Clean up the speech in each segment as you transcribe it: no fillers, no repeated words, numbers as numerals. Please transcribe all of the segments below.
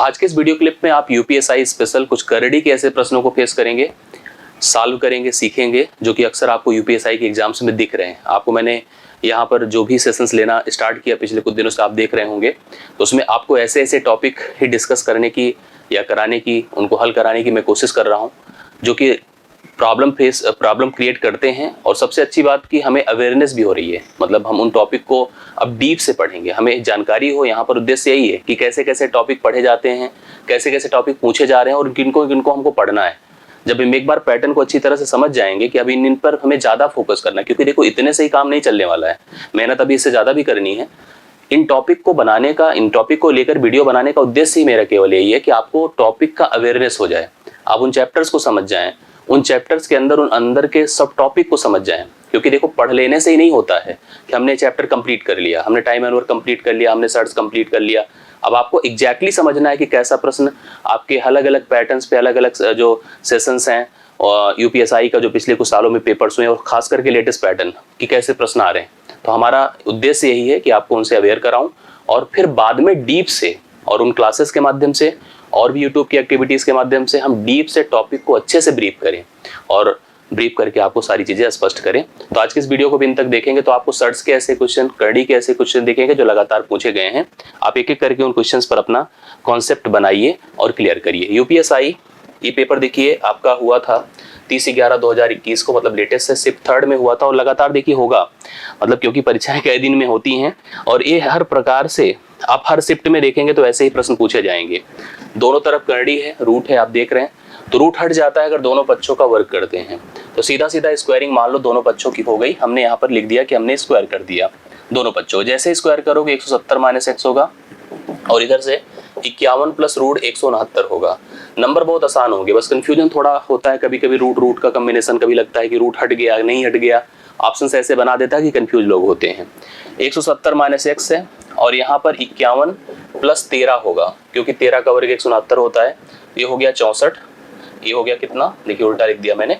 आज के इस वीडियो क्लिप में आप यूपीएसआई स्पेशल कुछ करड़ी के ऐसे प्रश्नों को फेस करेंगे, सॉल्व करेंगे, सीखेंगे, जो कि अक्सर आपको यूपीएसआई के एग्जाम्स में दिख रहे हैं। आपको मैंने यहाँ पर जो भी सेशंस लेना स्टार्ट किया पिछले कुछ दिनों से आप देख रहे होंगे, तो उसमें आपको ऐसे ऐसे टॉपिक ही डिस्कस करने की या कराने की, उनको हल कराने की मैं कोशिश कर रहा हूँ, जो कि प्रॉब्लम क्रिएट करते हैं। और सबसे अच्छी बात कि हमें अवेयरनेस भी हो रही है, मतलब हम उन टॉपिक को अब डीप से पढ़ेंगे, हमें जानकारी हो। यहाँ पर उद्देश्य यही है कि कैसे कैसे टॉपिक पढ़े जाते हैं, कैसे कैसे टॉपिक पूछे जा रहे हैं और किनको किनको हमको पढ़ना है। जब हम एक बार पैटर्न को अच्छी तरह से समझ जाएंगे कि अब इन पर हमें ज़्यादा फोकस करना है, क्योंकि देखो इतने से ही काम नहीं चलने वाला है, मेहनत अभी इससे ज़्यादा भी करनी है। इन टॉपिक को बनाने का, इन टॉपिक को लेकर वीडियो बनाने का उद्देश्य ही मेरा केवल यही है कि आपको टॉपिक का अवेयरनेस हो जाए, आप उन चैप्टर्स को समझ जाएं, उन चैप्टर्स के अंदर उन अंदर के सब टॉपिक को समझ जाएं। क्योंकि देखो पढ़ लेने से ही नहीं होता है कि हमने चैप्टर कंप्लीट कर लिया, हमने टाइम एंड वर्क कंप्लीट कर लिया, हमने सर्च कंप्लीट कर लिया। अब आपको एग्जैक्टली समझना है कि कैसा प्रश्न आपके अलग अलग पैटर्न्स पे, अलग अलग जो सेशंस हैं और यूपीएसआई का जो पिछले कुछ सालों में पेपर्स हुए और खास करके लेटेस्ट पैटर्न कि कैसे प्रश्न आ रहे हैं। तो हमारा उद्देश्य यही है कि आपको उनसे अवेयर कराऊं और फिर बाद में डीप से और उन क्लासेस के माध्यम से और भी यूट्यूब की एक्टिविटीज़ के माध्यम से हम डीप से टॉपिक को अच्छे से ब्रीफ करें और ब्रीफ करके आपको सारी चीज़ें स्पष्ट करें। तो आज के इस वीडियो को भी इन तक देखेंगे तो आपको सर्च के ऐसे क्वेश्चन, करड़ी के ऐसे क्वेश्चन दिखेंगे जो लगातार पूछे गए हैं। आप एक एक करके उन क्वेश्चंस पर अपना कॉन्सेप्ट बनाइए और क्लियर करिए। यूपीएसआई ये पेपर देखिए आपका हुआ था 30/11/2021 को, मतलब लेटेस्ट से शिफ्ट 3rd में हुआ था और लगातार देखिए होगा, मतलब क्योंकि परीक्षाएं कई दिन में होती हैं और ये हर प्रकार से आप हर शिफ्ट में देखेंगे तो ऐसे ही प्रश्न पूछे जाएंगे। दोनों तरफ करड़ी है, रूट है, आप देख रहे हैं, तो रूट हट जाता है अगर दोनों पक्षों का वर्क करते हैं। तो सीधा सीधा स्क्वायरिंग मान लो दोनों पक्षों की हो गई, हमने यहाँ पर लिख दिया कि हमने स्क्वायर कर दिया दोनों पक्षों। जैसे स्क्वायर करोगे 170 - x होगा और इधर से 51 + √169 होगा। नंबर बहुत आसान होंगे, बस कंफ्यूजन थोड़ा होता है कभी कभी, रूट का कॉम्बिनेशन, कभी लगता है कि रूट हट गया नहीं हट गया, ऑप्शन ऐसे बना देता है कि कंफ्यूज लोग होते हैं। 170 - x है और यहाँ पर 51 + 13 होगा, क्योंकि 13 का वर्ग 169 होता है। ये हो गया 64, ये हो गया कितना, देखिए उल्टा लिख दिया मैंने,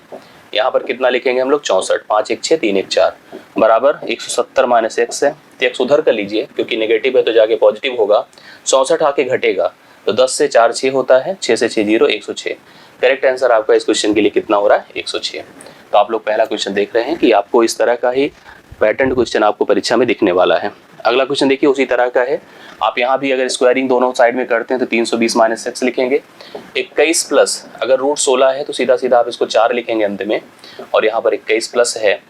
यहाँ पर कितना लिखेंगे हम लोग 64, 5 × 1 = 6, 3 × 1 = 4 बराबर 170 - x है। तो x उधर कर लीजिए, क्योंकि नेगेटिव है तो जाके पॉजिटिव होगा, 64 आके घटेगा तो 10 से 4 6 होता है, 6 से 6 0, 106। करेक्ट आंसर आपका इस क्वेश्चन के लिए कितना हो रहा है, 106। तो आप लोग पहला क्वेश्चन देख रहे हैं कि आपको इस तरह का ही पैटर्न क्वेश्चन आपको परीक्षा में दिखने वाला है। अगला क्वेश्चन देखिए उसी तरह का है। आप यहाँ भी अगर स्क्वायरिंग दोनों साइड में करते हैं तो 320 - x लिखेंगे। 21 प्लस अगर √16 है तो सीधा सीधा आप इसको 4 लिखेंगे अंत में, और यहाँ पर 21 प्लस है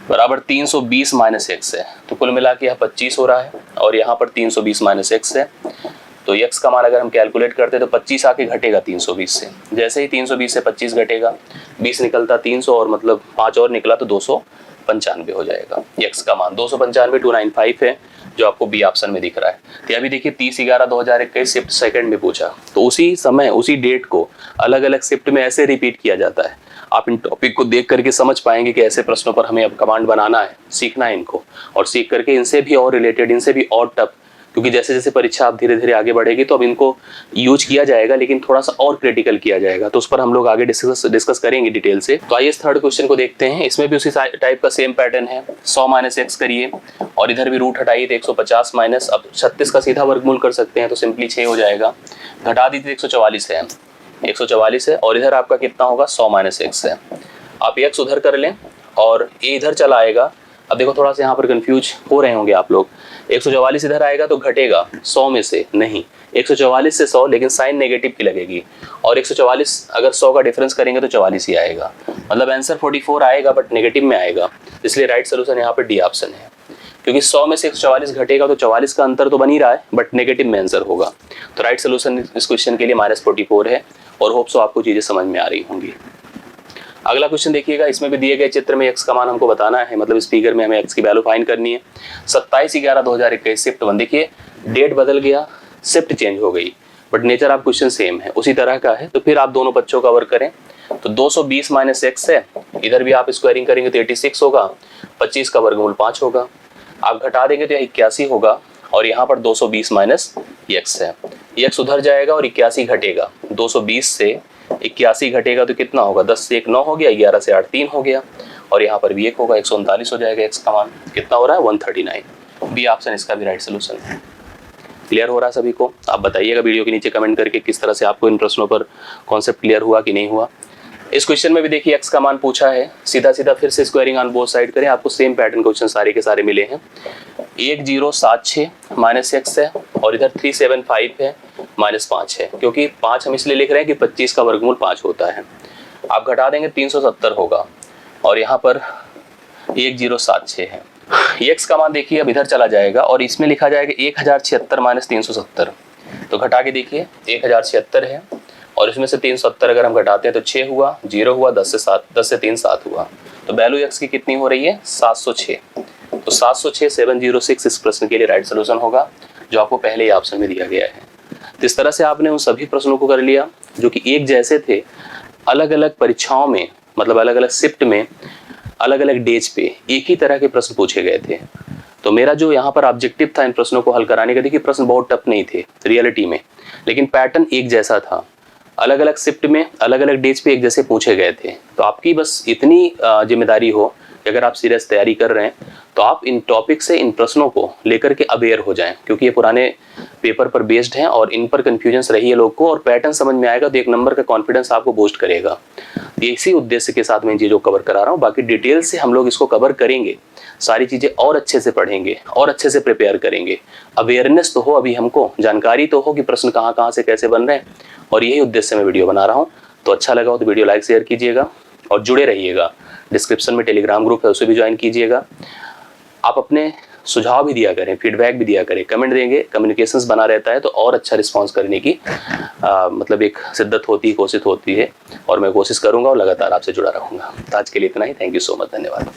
बराबर 320 - x है। तो कुल मिला के यहाँ 25 हो रहा है और यहाँ पर 320 - x है। तो x का मान अगर हम कैलकुलेट करते हैं तो 25 आके घटेगा 320 से। जैसे ही 320 से 25 घटेगा, 20 निकलता 300 और मतलब 5 और निकला तो 295 हो जाएगा। x का मान 295 295 है, जो आपको बी ऑप्शन में दिख रहा है। तो अभी देखिए 30/11/2021 शिफ्ट 2nd में पूछा, तो उसी समय उसी डेट को अलग अलग शिफ्ट में ऐसे रिपीट किया जाता है। आप इन टॉपिक को देख करके समझ पाएंगे कि ऐसे प्रश्नों पर हमें अब कमांड बनाना है, सीखना है इनको, और सीख करके इनसे भी और रिलेटेड, इनसे भी और टफ, क्योंकि जैसे जैसे परीक्षा आप धीरे धीरे आगे बढ़ेगी तो अब इनको यूज किया जाएगा, लेकिन थोड़ा सा और क्रिटिकल किया जाएगा, तो उस पर हम लोग आगे डिस्कस करेंगे डिटेल से। तो आइए 3rd क्वेश्चन को देखते हैं। इसमें भी उसी टाइप का सेम पैटर्न है, 100 - x करिए और इधर भी रूट हटाइए तो 150 माइनस, अब 36 का सीधा वर्गमूल कर सकते हैं तो सिंपली 6 हो जाएगा, घटा दीजिए 144 है, 144 है और इधर आपका कितना होगा 100 - x है। आप x उधर कर लें और ये इधर चला आएगा। अब देखो थोड़ा सा यहाँ पर कंफ्यूज हो रहे होंगे आप लोग, 144 इधर आएगा तो घटेगा 100 में से नहीं, 144 से 100, लेकिन साइन नेगेटिव की लगेगी और 144 अगर 100 का डिफरेंस करेंगे तो 44 ही आएगा, मतलब आंसर 44 आएगा बट नेगेटिव में आएगा। इसलिए राइट सोल्यूशन यहाँ पर डी ऑप्शन है, क्योंकि 100 में से 144 घटेगा तो 44 का अंतर तो बन ही रहा है बट नेगेटिव में आंसर होगा। तो राइट सोल्यूशन इस क्वेश्चन के लिए -44 है और होप सो आपको चीजें समझ में आ रही होंगी। अगला क्वेश्चन देखिएगा, इसमें भी दिए गए चित्र में x का मान हमको बताना है, मतलब इस फिगर में हमें x की वैल्यू फाइंड करनी है। 27/11/2021 शिफ्ट 1, देखिए डेट बदल गया, शिफ्ट चेंज हो गई, but nature of question same है, उसी तरह का है। तो फिर आप दोनों पक्षों का वर्क करें तो 220 - x है, इधर भी आप स्क्वायरिंग करेंगे तो 86 होगा, 25 का वर्गमूल 5 होगा, आप घटा देंगे तो 81 होगा और यहाँ पर 220 - x है, x उधर जाएगा और 81 घटेगा, 220 से 81 घटेगा तो कितना होगा, 10 से 1 9 हो गया, 11 से 8 3 हो गया और यहाँ पर भी 1 होगा, 139 हो जाएगा। x का मान कितना हो रहा है 139। बी ऑप्शन इसका भी राइट सोल्यूशन है। क्लियर हो रहा है सभी को? आप बताइएगा वीडियो के नीचे कमेंट करके किस तरह से आपको इन प्रश्नों पर कॉन्सेप्ट क्लियर हुआ कि नहीं हुआ। इस क्वेश्चन में भी देखिए x का मान पूछा है, सीधा सीधा फिर से स्क्वायरिंग ऑन बोथ साइड करें, आपको सेम पैटर्न क्वेश्चन सारे के सारे मिले हैं। 1076 माइनस x है और इधर 375 है माइनस 5 है, क्योंकि 5 हम इसलिए लिख रहे हैं कि 25 का वर्गमूल 5 होता है। आप घटा देंगे 370 होगा और यहाँ पर 1076 है। x का मान देखिए अब इधर चला जाएगा और इसमें लिखा जाएगा 1076 माइनस 370, तो घटा के देखिए 1076 है और इसमें से 370 अगर हम घटाते हैं तो 6 हुआ, 0 हुआ, 10 से 3 7 हुआ, तो वैल्यू x की कितनी हो रही है 706। तो 706 706 इस प्रश्न के लिए राइट सोल्यूशन होगा, जो आपको पहले ही ऑप्शन में दिया गया है। तो इस तरह से आपने उन सभी प्रश्नों को कर लिया जो कि एक जैसे थे, अलग अलग परीक्षाओं में, मतलब अलग अलग शिफ्ट में, अलग अलग डेज पे एक ही तरह के प्रश्न पूछे गए थे। तो मेरा जो यहाँ पर ऑब्जेक्टिव था इन प्रश्नों को हल कराने का, देखिए प्रश्न बहुत टफ नहीं थे रियलिटी में, लेकिन पैटर्न एक जैसा था, अलग अलग शिफ्ट में अलग अलग डेज पे एक जैसे पूछे गए थे। तो आपकी बस इतनी जिम्मेदारी हो कि अगर आप सीरियस तैयारी कर रहे हैं तो आप इन टॉपिक से, इन प्रश्नों को लेकर के अवेयर हो जाएं, क्योंकि ये पुराने पेपर पर बेस्ड हैं और इन पर कन्फ्यूजन्स रही है लोग को, और पैटर्न समझ में आएगा तो एक नंबर का कॉन्फिडेंस आपको बूस्ट करेगा। इसी उद्देश्य के साथ मैं इन चीज़ों को कवर करा रहा हूँ। बाकी डिटेल से हम लोग इसको कवर करेंगे, सारी चीज़ें और अच्छे से पढ़ेंगे और अच्छे से प्रिपेयर करेंगे। अवेयरनेस तो हो, अभी हमको जानकारी तो हो कि प्रश्न कहाँ कहाँ से कैसे बन रहे हैं, और यही उद्देश्य से मैं वीडियो बना रहा हूँ। तो अच्छा लगा हो तो वीडियो लाइक शेयर कीजिएगा और जुड़े रहिएगा। डिस्क्रिप्शन में टेलीग्राम ग्रुप है, उसे भी ज्वाइन कीजिएगा। आप अपने सुझाव भी दिया करें, फीडबैक भी दिया करें, कमेंट देंगे, कम्युनिकेशंस बना रहता है तो और अच्छा रिस्पांस करने की मतलब एक शिद्दत होती है, कोशिश होती है, और मैं कोशिश करूंगा और लगातार आपसे जुड़ा रहूंगा। तो आज के लिए इतना ही। थैंक यू सो मच, धन्यवाद।